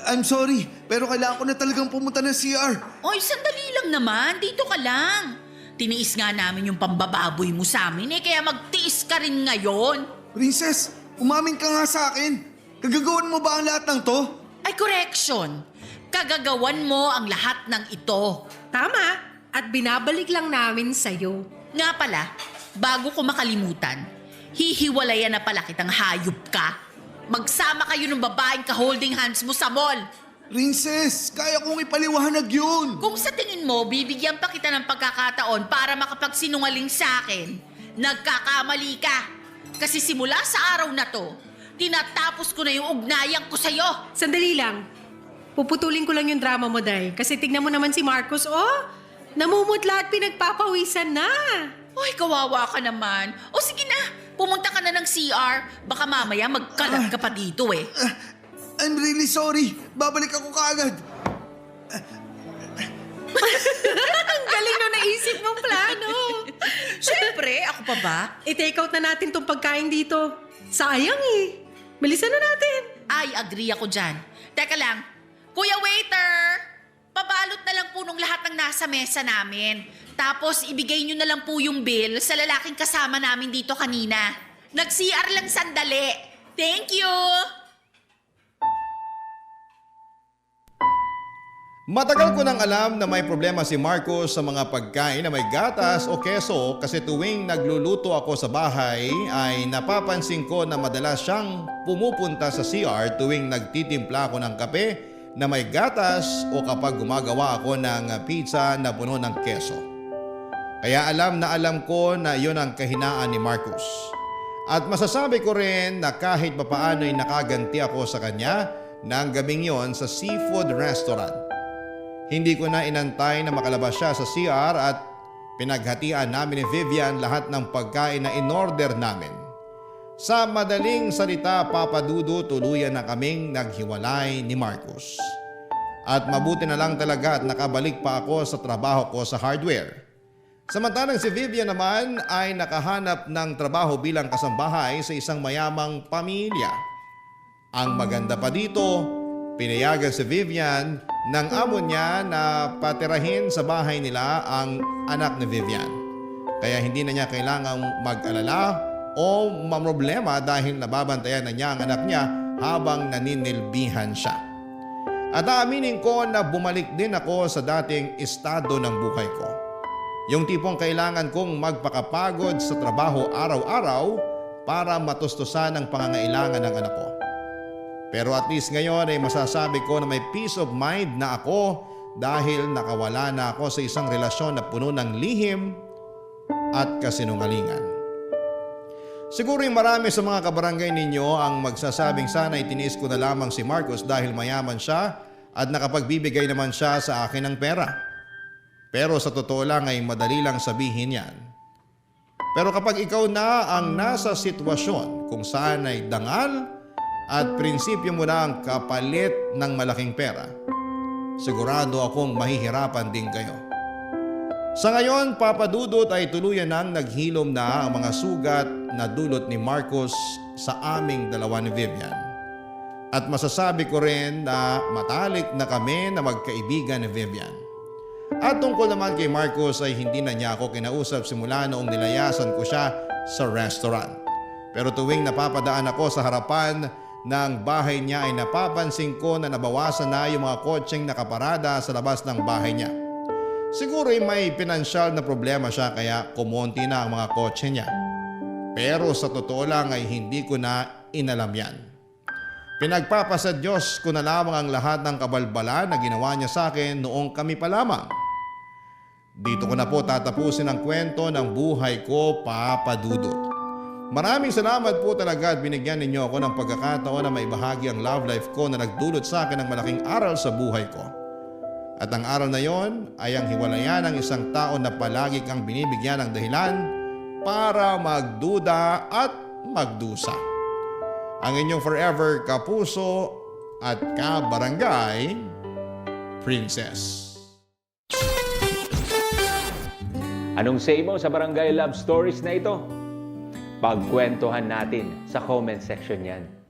I'm sorry. Pero kailangan ko na talagang pumunta ng CR. Oy, sandali lang naman. Dito ka lang. Tiniis nga namin yung pambababoy mo sa amin kaya magtiis ka rin ngayon. Princess, umamin ka nga sa akin. Kagagawan mo ba ang lahat ng to? Ay, correction. Kagagawan mo ang lahat ng ito. Tama, at binabalik lang namin sa'yo. Nga pala, bago ko makalimutan, hihiwalayan na pala kitang hayop ka. Magsama kayo ng babaeng ka-holding hands mo sa mall. Princess, kaya kong ipaliwanag yun. Kung sa tingin mo, bibigyan pa kita ng pagkakataon para makapagsinungaling sa akin, nagkakamali ka. Kasi simula sa araw na to, tinatapos ko na yung ugnayan ko sa'yo. Sandali lang. Puputulin ko lang yung drama mo, Day. Kasi tignan mo naman si Marcos, namumutla at pinagpapawisan na. Uy, kawawa ka naman. O sige na, pumunta ka na ng CR. Baka mamaya magkalat ka pa dito eh. I'm really sorry. Babalik ako kaagad. Ang galing na naisip mong plano. Siyempre, ako pa ba? I-take out na natin tong pagkain dito. Sayang eh. Bilisan na natin. Ay, agree ako dyan. Teka lang, Kuya Waiter! Pabalot na lang po nung lahat ng nasa mesa namin. Tapos ibigay nyo na lang po yung bill sa lalaking kasama namin dito kanina. Nag-CR lang sandali. Thank you! Matagal ko nang alam na may problema si Marcos sa mga pagkain na may gatas o keso kasi tuwing nagluluto ako sa bahay ay napapansin ko na madalas siyang pumupunta sa CR tuwing nagtitimpla ako ng kape na may gatas o kapag gumagawa ako ng pizza na puno ng keso. Kaya alam na alam ko na yon ang kahinaan ni Marcos. At masasabi ko rin na kahit papaano ay nakaganti ako sa kanya ng gabing yon sa seafood restaurant. Hindi ko na inantay na makalabas siya sa CR at pinaghatian namin ni Vivian lahat ng pagkain na in-order namin. Sa madaling salita, Papa Dudu, tuluyan na kaming naghiwalay ni Marcos. At mabuti na lang talaga at nakabalik pa ako sa trabaho ko sa hardware. Samantalang si Vivian naman ay nakahanap ng trabaho bilang kasambahay sa isang mayamang pamilya. Ang maganda pa dito, pinayagan si Vivian ng amo niya na patirahin sa bahay nila ang anak ni Vivian. Kaya hindi na niya kailangang mag-alala o mamroblema dahil nababantayan na niya ang anak niya habang naninilbihan siya. At aaminin ko na bumalik din ako sa dating estado ng buhay ko. Yung tipong kailangan kong magpakapagod sa trabaho araw-araw para matustusan ang pangangailangan ng anak ko. Pero at least ngayon ay masasabi ko na may peace of mind na ako dahil nakawala na ako sa isang relasyon na puno ng lihim at kasinungalingan. Siguro yung marami sa mga kabarangay ninyo ang magsasabing sana itiniis ko na lamang si Marcos dahil mayaman siya at nakapagbibigay naman siya sa akin ng pera. Pero sa totoo lang ay madali lang sabihin yan. Pero kapag ikaw na ang nasa sitwasyon kung saan ay dangal at prinsipyo mo na ang kapalit ng malaking pera, sigurado akong mahihirapan din kayo. Sa ngayon, Papa Dudut ay tuluyan nang naghilom na ang mga sugat na dulot ni Marcos sa aming dalawa ni Vivian. At masasabi ko rin na matalik na kami na magkaibigan ni Vivian. At tungkol naman kay Marcos ay hindi na niya ako kinausap simula noong nilayasan ko siya sa restaurant. Pero tuwing napapadaan ako sa harapan ng bahay niya ay napapansin ko na nabawasan na yung mga kotseng nakaparada sa labas ng bahay niya. Siguro may pinansyal na problema siya kaya kumonti na ang mga kotse niya. Pero sa totoo lang ay hindi ko na inalam yan. Pinagpapasa Diyos ko na lamang ang lahat ng kabalbalan na ginawa niya sa akin noong kami pa lamang. Dito ko na po tatapusin ang kwento ng buhay ko, Papa Dudut. Maraming salamat po talaga at binigyan ninyo ako ng pagkakataon na maibahagi ang love life ko na nagdulot sa akin ng malaking aral sa buhay ko. At ang aral na yon ay ang hiwalayan ng isang tao na palagi kang binibigyan ng dahilan para magduda at magdusa. Ang inyong forever kapuso at kabarangay Princess. Anong say mo sa Barangay Love Stories na ito? Pagkwentuhan natin sa comment section yan.